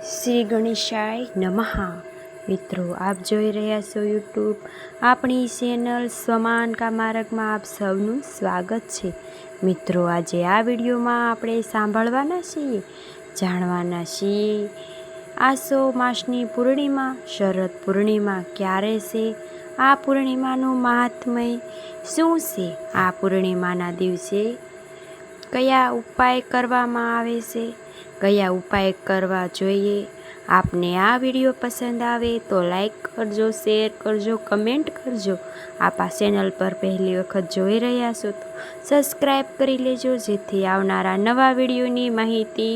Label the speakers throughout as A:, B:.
A: શ્રી ગણેશાય નમઃ. મિત્રો, આપ જોઈ રહ્યા છો યુટ્યુબ આપણી ચેનલ સ્વમાન કા માર્ગમાં આપ સૌનું સ્વાગત છે. મિત્રો, આજે આ વિડીયોમાં આપણે સાંભળવાના છીએ, જાણવાના છીએ આસો માસની પૂર્ણિમા શરદ પૂર્ણિમા ક્યારે છે, આ પૂર્ણિમાનું મહાત્મય શું છે, આ પૂર્ણિમાના દિવસે કયા ઉપાય કરવામાં આવે છે, કયા ઉપાય કરવા જોઈએ. આપને આ વિડીયો પસંદ આવે તો લાઈક કરજો, શેર કરજો, કમેન્ટ કરજો. આપ આ ચેનલ પર પહેલી વખત જોઈ રહ્યા છો તો સબસ્ક્રાઈબ કરી લેજો, જેથી આવનારા નવા વિડીયોની માહિતી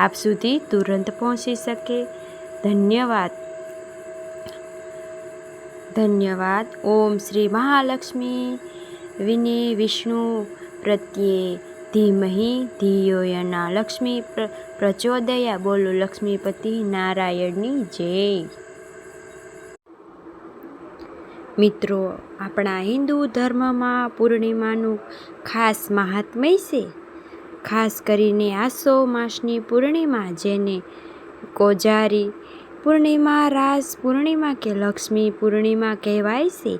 A: આપ સુધી તુરંત પહોંચી શકે. ધન્યવાદ. ધન્યવાદ. ઓમ શ્રી મહાલક્ષ્મી વિને વિષ્ણુ પ્રત્યે ધીમહિ ધિયો યના લક્ષ્મી પ્રચોદયા. બોલો લક્ષ્મીપતિ નારાયણની જય. મિત્રો, આપણા હિન્દુ ધર્મમાં પૂર્ણિમાનું ખાસ મહાત્મય છે. ખાસ કરીને આસો માસની પૂર્ણિમા, જેને કોજારી પૂર્ણિમા, રાસ પૂર્ણિમા કે લક્ષ્મી પૂર્ણિમા કહેવાય છે.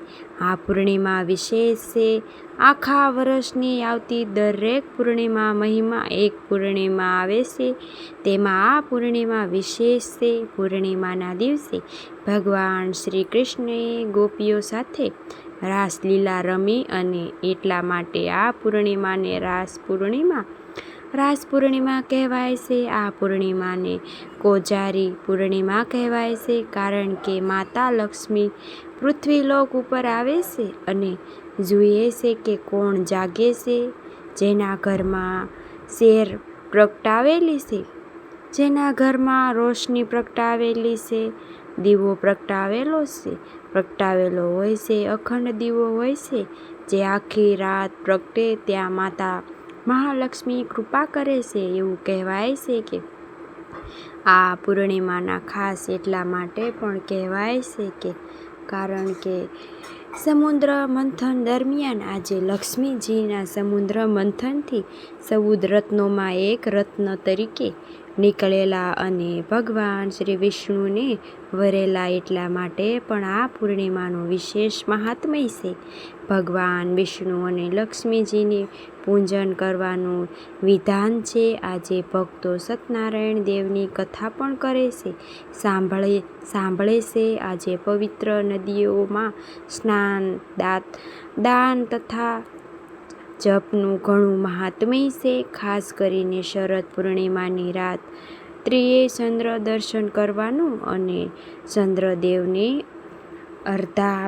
A: આ પૂર્ણિમા વિશેષ છે. આખા વર્ષની આવતી દરેક પૂર્ણિમા મહિમા એક પૂર્ણિમા આવે છે, તેમાં આ પૂર્ણિમા વિશેષ છે. પૂર્ણિમાના દિવસે ભગવાન શ્રી કૃષ્ણએ ગોપીઓ સાથે રાસલીલા રમી, અને એટલા માટે આ પૂર્ણિમાને રાસ પૂર્ણિમા કહેવાય છે. આ પૂર્ણિમાને કોજારી પૂર્ણિમા કહેવાય છે, કારણ કે માતા લક્ષ્મી પૃથ્વીલોક ઉપર આવે છે અને જુએ છે કે કોણ જાગે છે. જેના ઘરમાં શેર પ્રગટાવેલી છે, જેના ઘરમાં રોશની પ્રગટાવેલી છે, દીવો પ્રગટાવેલો હોય છે, અખંડ દીવો હોય છે, જે આખી રાત પ્રગટે, ત્યાં માતા મહાલક્ષ્મી કૃપા કરે છે. એવું કહેવાય છે કે આ પૂર્ણિમાના ખાસ એટલા માટે પણ કહેવાય છે કે કારણ કે સમુદ્ર મંથન દરમિયાન આજે લક્ષ્મીજીના સમુદ્ર મંથનથી 14 રત્નોમાં એક રત્ન તરીકે નીકળેલા અને ભગવાન શ્રી વિષ્ણુને વરેલા, એટલા માટે પણ આ પૂર્ણિમાનું વિશેષ મહાત્મય છે. ભગવાન વિષ્ણુ અને લક્ષ્મીજીને પૂજન કરવાનું વિધાન છે. આજે ભક્તો સત્યનારાયણ દેવની કથા પણ કરે છે, સાંભળે છે. આજે પવિત્ર નદીઓમાં સ્નાન, દાન તથા જપનું ઘણું મહાત્મય છે. ખાસ કરીને શરદ પૂર્ણિમાની રાત્રિએ ચંદ્ર દર્શન કરવાનું અને ચંદ્રદેવને અર્ધા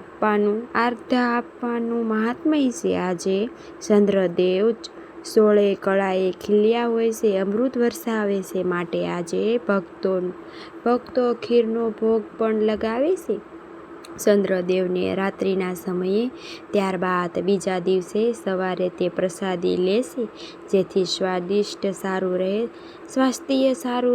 A: આપવાનું મહાત્મય છે. આજે ચંદ્રદેવ 16 કળાએ ખીલ્યા હોય છે, અમૃત વરસાવે છે, માટે આજે ભક્તો ખીરનો ભોગ પણ લગાવે છે ચંદ્રદેવને રાત્રિના સમયે. ત્યારબાદ બીજા દિવસે સવારે તે પ્રસાદી લેશે, જેથી સ્વાસ્થ્ય સારું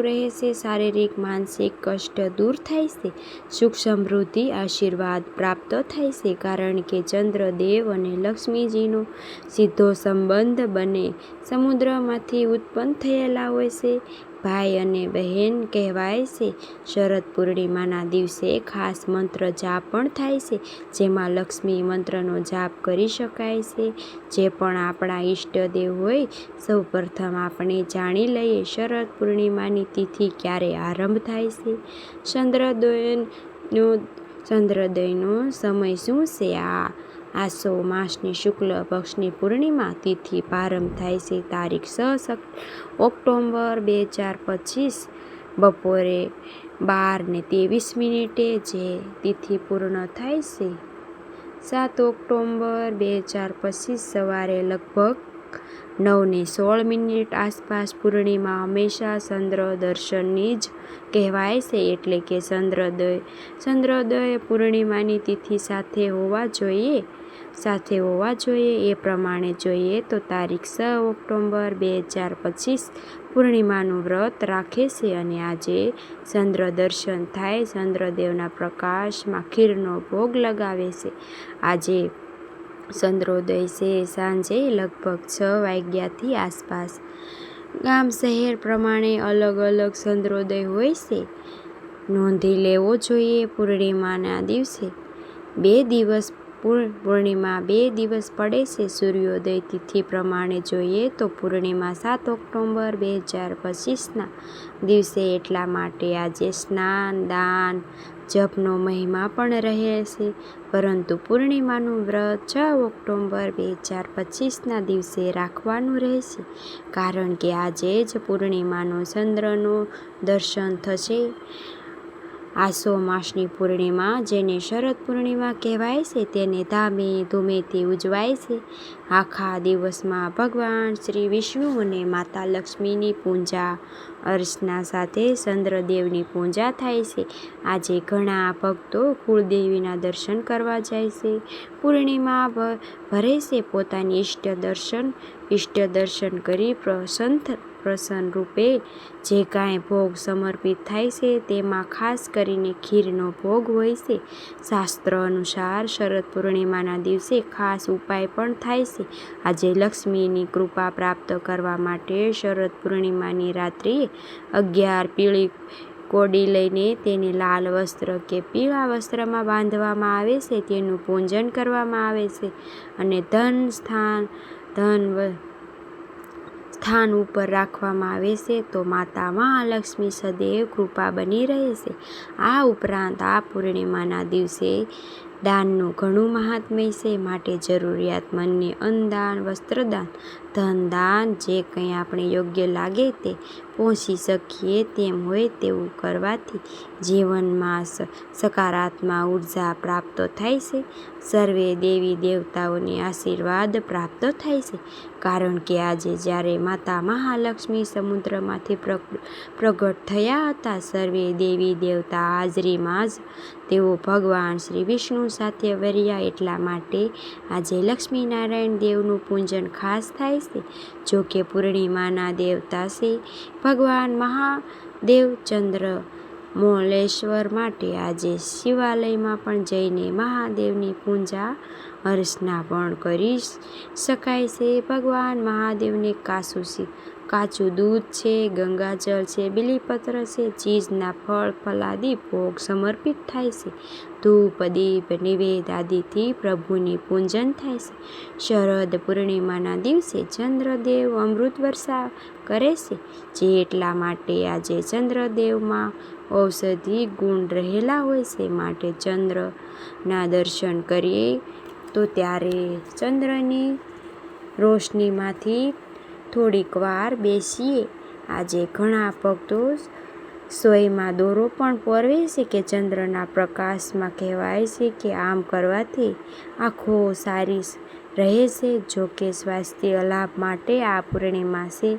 A: રહે છે, શારીરિક માનસિક કષ્ટ દૂર થાય છે, સુખ સમૃદ્ધિ આશીર્વાદ પ્રાપ્ત થાય છે. કારણ કે ચંદ્રદેવ અને લક્ષ્મીજીનો સીધો સંબંધ બંને સમુદ્રમાંથી ઉત્પન્ન થયેલા હોય છે, ભાઈ અને બહેન કહેવાય છે. શરદ પૂર્ણિમાના દિવસે ખાસ મંત્ર જાપ પણ થાય છે, જેમાં લક્ષ્મી મંત્રનો જાપ કરી શકાય છે. જે પણ આપણા ઈષ્ટદેવ હોય, સૌ પ્રથમ આપણે જાણી લઈએ શરદ પૂર્ણિમાની તિથિ ક્યારે આરંભ થાય છે, ચંદ્રોદયનો સમય શું છે. આસો માસની શુક્લ પક્ષની પૂર્ણિમા તિથિ પ્રારંભ થાય છે તારીખ 6 ઓક્ટોબર 2025 બપોરે 12:23. જે તિથિ પૂર્ણ થાય છે 7 ઓક્ટોબર 2025 સવારે લગભગ 9:16 આસપાસ. પૂર્ણિમા હંમેશા ચંદ્ર દર્શનની જ કહેવાય છે, એટલે કે ચંદ્રોદય પૂર્ણિમાની તિથિ સાથે હોવા જોઈએ. એ પ્રમાણે જોઈએ તો તારીખ 6 ઓક્ટોબર 2025 પૂર્ણિમાનું વ્રત રાખે છે અને આજે ચંદ્ર દર્શન થાય, ચંદ્રદેવના પ્રકાશમાં ખીરનો ભોગ લગાવે છે. આજે ચંદ્રોદય છે સાંજે લગભગ 6 વાગ્યાથી આસપાસ. ગામ શહેર પ્રમાણે અલગ અલગ ચંદ્રોદય હોય છે. નોંધી લેવો જોઈએ. પૂર્ણિમાના દિવસે 2 દિવસ પૂર્ણિમા 2 દિવસ પડે છે. સૂર્યોદય તિથિ પ્રમાણે જોઈએ તો પૂર્ણિમા 7 ઓક્ટોબર 2025ના દિવસે. એટલા માટે આજે સ્નાન, દાન, જપનો મહિમા પણ રહે છે. પરંતુ પૂર્ણિમાનું વ્રત 6 ઓક્ટોબર 2025ના દિવસે રાખવાનું રહેશે, કારણ કે આજે જ પૂર્ણિમાનો ચંદ્રનો દર્શન થશે. આસો માસની પૂર્ણિમા, જેને શરદ પૂર્ણિમા કહેવાય છે, તેને ધામે ધૂમેથી ઉજવાય છે. આખા દિવસમાં ભગવાન શ્રી વિષ્ણુ અને માતા લક્ષ્મીની પૂજા અર્ચના સાથે ચંદ્રદેવની પૂજા થાય છે. આજે ઘણા ભક્તો કુળદેવીના દર્શન કરવા જાય છે. પૂર્ણિમા ભરે છે પોતાની ઈષ્ટ દર્શન કરી પ્રસન્ન રૂપે જે કાંઈ ભોગ સમર્પિત થાય છે તેમાં ખાસ કરીને ખીરનો ભોગ હોય છે. શાસ્ત્ર અનુસાર શરદ પૂર્ણિમાના દિવસે ખાસ ઉપાય પણ થાય છે. આજે લક્ષ્મીની કૃપા પ્રાપ્ત કરવા માટે શરદ પૂર્ણિમાની રાત્રિએ 11 પીળી કોડી લઈને તેને લાલ વસ્ત્ર કે પીળા વસ્ત્રમાં બાંધવામાં આવે છે. તેનું પૂજન કરવામાં આવે છે અને ધન સ્થાન ઉપર રાખવામાં આવે છે, તો માતા મહાલક્ષ્મી સદૈવ કૃપા બની રહે છે. આ ઉપરાંત આ પૂર્ણિમાના દિવસે દાનનું ઘણું મહાત્મ્ય છે. માટે જરૂરિયાતમંદને અન્નદાન, વસ્ત્રદાન, ધનદાન, જે કંઈ આપણે યોગ્ય લાગે તે પહોંચી શકીએ તેમ હોય તેવું કરવાથી જીવનમાં સકારાત્મક ઉર્જા પ્રાપ્ત થાય છે. સર્વે દેવી દેવતાઓને આશીર્વાદ પ્રાપ્ત થાય છે, કારણ કે આજે જ્યારે માતા મહાલક્ષ્મી સમુદ્રમાંથી પ્રગટ થયા હતા, સર્વે દેવી દેવતા હાજરીમાં જ તેઓ ભગવાન શ્રી વિષ્ણુ સાથે વર્યા. એટલા માટે આજે લક્ષ્મીનારાયણ દેવનું પૂજન ખાસ થાય છે. જો કે પૂર્ણિમાના દેવતા છે ભગવાન મહાદેવ. ચંદ્રમૌલેશ્વર માટે આજે શિવાલયમાં પણ જઈને મહાદેવની પૂજા અર્ચના પણ કરી શકાય છે. ભગવાન મહાદેવને કાચું દૂધ છે, ગંગાજળ છે, બીલીપત્ર છે, ચીજના ફળ ફલાદી ભોગ સમર્પિત થાય છે. ધૂપ, દીપ, નિવેદ આદિથી પ્રભુની પૂજન થાય છે. શરદ પૂર્ણિમાના દિવસે ચંદ્રદેવ અમૃત વર્ષા કરે છે, જે એટલા માટે આજે ચંદ્રદેવમાં ઔષધિ ગુણ રહેલા હોય છે. માટે ચંદ્રના દર્શન કરીએ તો ત્યારે ચંદ્રની રોશનીમાંથી થોડીક વાર બેસીએ. આજે ઘણા ભક્તો સોયમાં દોરો પણ પહેરે છે કે ચંદ્રના પ્રકાશમાં કહેવાય છે કે આમ કરવાથી આંખો સારી રહે છે. જો કે સ્વાસ્થ્ય લાભ માટે આ પૂર્ણિમા છે.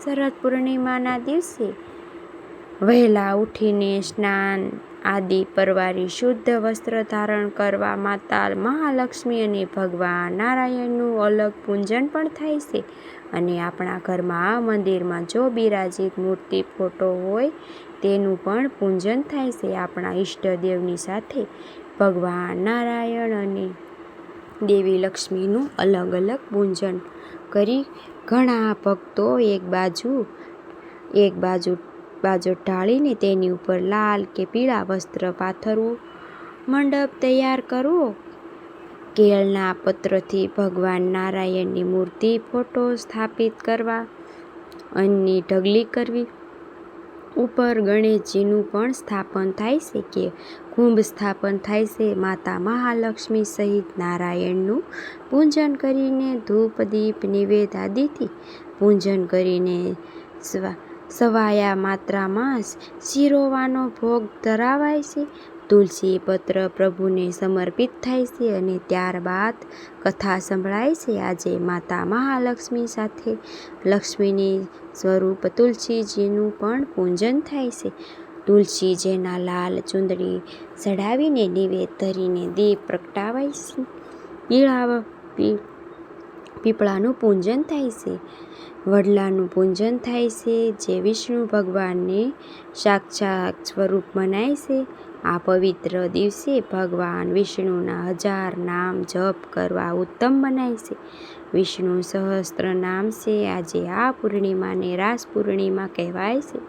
A: શરદ પૂર્ણિમાના દિવસે વહેલા ઉઠીને સ્નાન આદિ પરવારી શુદ્ધ વસ્ત્ર ધારણ કરવા માતા મહાલક્ષ્મી અને ભગવાન નારાયણનું અલગ પૂજન પણ થાય છે. અને આપણા ઘરમાં મંદિરમાં જો બિરાજિત મૂર્તિ, ફોટો હોય તેનું પણ પૂજન થાય છે. આપણા ઈષ્ટદેવની સાથે ભગવાન નારાયણ અને દેવી લક્ષ્મીનું અલગ અલગ પૂજન કરી ઘણા ભક્તો એક બાજુ ઢાળીને તેની ઉપર લાલ કે પીળા વસ્ત્ર પાથરવું, મંડપ તૈયાર કરવો, કેળના પત્રથી ભગવાન નારાયણની મૂર્તિ, ફોટો સ્થાપિત કરવા, અન્નની ઢગલી કરવી, ઉપર ગણેશજીનું પણ સ્થાપન થાય છે કે કુંભ સ્થાપન થાય છે. માતા મહાલક્ષ્મી સહિત નારાયણનું પૂજન કરીને ધૂપ, દીપ, નિવેદ આદિથી પૂજન કરીને સવાયા માત્રામાં શિરોવાનો ભોગ ધરાવાય છે. તુલસી પત્ર પ્રભુને સમર્પિત થાય છે અને ત્યારબાદ કથા સંભળાય છે. આજે માતા મહાલક્ષ્મી સાથે લક્ષ્મીની સ્વરૂપ તુલસીજીનું પણ પૂજન થાય છે. તુલસીજીના લાલ ચુંદડી ચડાવીને નિવેદ ધરીને દીપ પ્રગટાવાય છે. પીપળાનું પૂજન થાય છે. વડલાનું પૂજન થાય છે, જે વિષ્ણુ ભગવાનને સાક્ષાત સ્વરૂપ મનાય છે. આ પવિત્ર દિવસે ભગવાન વિષ્ણુના 1000 નામ જપ કરવા ઉત્તમ મનાય છે. વિષ્ણુ સહસ્ત્ર નામ છે. આજે આ પૂર્ણિમાને રાસ પૂર્ણિમા કહેવાય છે.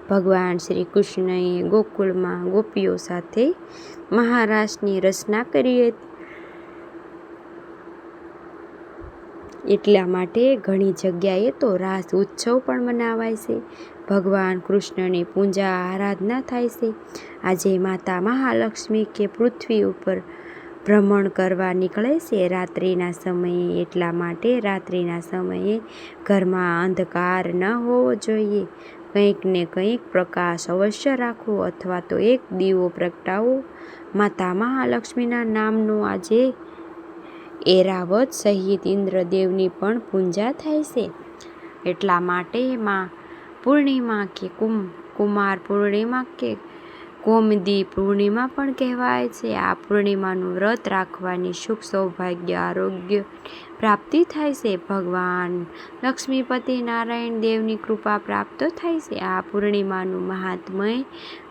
A: ભગવાન શ્રી કૃષ્ણએ ગોકુળમાં ગોપીઓ સાથે મહારાસની રચના કરી હતી. એટલા માટે ઘણી જગ્યાએ તો રાસ ઉત્સવ પણ મનાવાય છે. ભગવાન કૃષ્ણની પૂજા આરાધના થાય છે. આજે માતા મહાલક્ષ્મી કે પૃથ્વી ઉપર ભ્રમણ કરવા નીકળે છે રાત્રિના સમયે. એટલા માટે રાત્રિના સમયે ઘરમાં અંધકાર ન હોવો જોઈએ. કંઈક ને કંઈક પ્રકાશ અવશ્ય રાખવો અથવા તો એક દીવો પ્રગટાવો. માતા મહાલક્ષ્મીના નામનો આજે એરાવત સહિત ઇન્દ્રદેવની પણ પૂજા થાય છે. એટલા માટે પૂર્ણિમા કે કુમાર પૂર્ણિમા કે કૌમદી પૂર્ણિમા પણ કહેવાય છે. આ પૂર્ણિમાનું વ્રત રાખવાની સુખ સૌભાગ્ય આરોગ્ય પ્રાપ્તિ થાય છે. ભગવાન લક્ષ્મીપતિ નારાયણ દેવની કૃપા પ્રાપ્ત થાય છે. આ પૂર્ણિમાનું મહાત્મય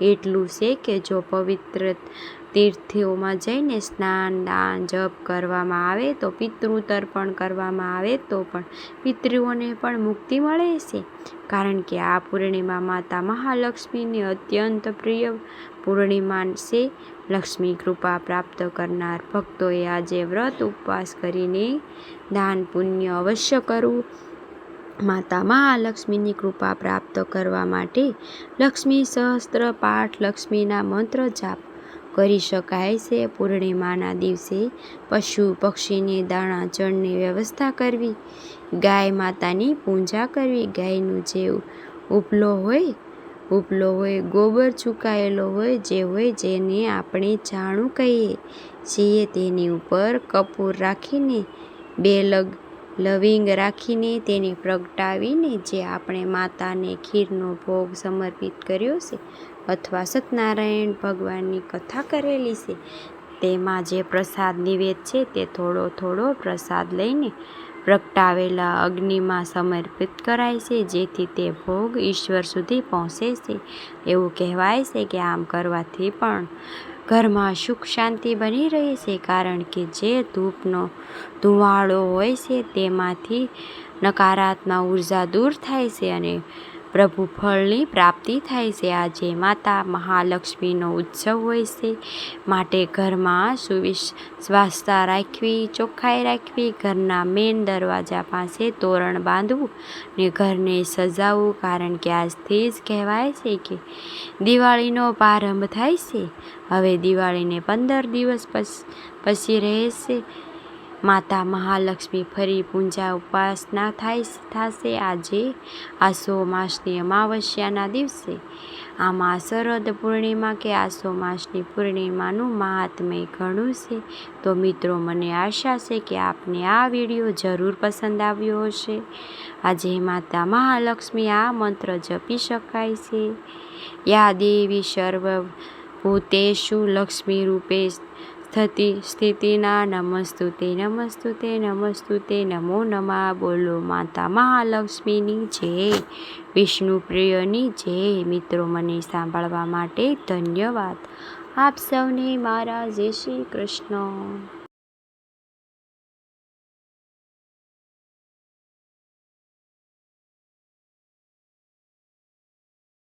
A: એટલું છે કે જો પવિત્ર તીર્થોમાં જઈને સ્નાન દાન જપ કરવામાં આવે તો પિતૃ તર્પણ કરવામાં આવે તો પણ પિતૃઓને પણ મુક્તિ મળે છે. કારણ કે આ પૂર્ણિમા માતા મહાલક્ષ્મીની અત્યંત પ્રિય પૂર્ણિમા છે. લક્ષ્મી કૃપા પ્રાપ્ત કરનાર ભક્તોએ આજે વ્રત ઉપવાસ કરીને દાન પુણ્ય અવશ્ય કરવું. માતા મહાલક્ષ્મીની કૃપા પ્રાપ્ત કરવા માટે લક્ષ્મી સહસ્ત્ર પાઠ લક્ષ્મીના મંત્ર જાપ કરી શકાય છે. પૂર્ણિમાના દિવસે પશુ પક્ષીને દાણા ચણની વ્યવસ્થા કરવી. ગાય માતાની પૂજા કરવી. ગાયનું જે ઉપલો હોય ગોબર ચૂકાયેલો હોય જેને આપણે જાણું કહીએ છીએ તેની ઉપર કપૂર રાખીને 2 લવિંગ રાખીને તેને પ્રગટાવીને જે આપણે માતાને ખીરનો ભોગ સમર્પિત કર્યો છે અથવા સત્યનારાયણ ભગવાનની કથા કરેલી છે તેમાં જે પ્રસાદ નિવેદ છે તે થોડો પ્રસાદ લઈને પ્રગટાવેલા અગ્નિમાં સમર્પિત કરાય છે જેથી તે ભોગ ઈશ્વર સુધી પહોંચે છે. એવું કહેવાય છે કે આમ કરવાથી પણ ઘરમાં સુખ શાંતિ બની રહે છે. કારણ કે જે ધૂપનો ધુમાડો હોય છે તેમાંથી નકારાત્મક ઉર્જા દૂર થાય છે અને પ્રભુ ફળની પ્રાપ્તિ થાય છે. આજે માતા મહાલક્ષ્મીનો ઉત્સવ હોય છે માટે ઘરમાં સ્વચ્છતા રાખવી, ચોખ્ખાઈ રાખવી, ઘરના મેન દરવાજા પાસે તોરણ બાંધવું ને ઘરને સજાવવું. કારણ કે આજથી જ કહેવાય છે કે દિવાળીનો પ્રારંભ થાય છે. હવે દિવાળીને 15 દિવસ પછી રહેશે. માતા મહાલક્ષ્મી ફરી પૂજા ઉપાસના થશે. આજે આસો માસની અમાવસ્યાના દિવસે આમાં શરદ પૂર્ણિમા કે આસો માસની પૂર્ણિમાનું મહાત્મ્ય ઘણું છે. તો મિત્રો, મને આશા છે કે આપને આ વિડીયો જરૂર પસંદ આવ્યો હશે. આજે માતા મહાલક્ષ્મી આ મંત્ર જપી શકાય છે. યા દેવી સર્વભૂતેષુ લક્ષ્મી રૂપે સ્થિતિના નમસ્તુતે નમસ્તુતે નમસ્તુતે નમો નમઃ. બોલો માતા મહાલક્ષ્મીની જય, વિષ્ણુ પ્રિયની જય. મિત્રો, મને સાંભળવા માટે ધન્યવાદ. આપ સૌને મારા જય શ્રી કૃષ્ણ.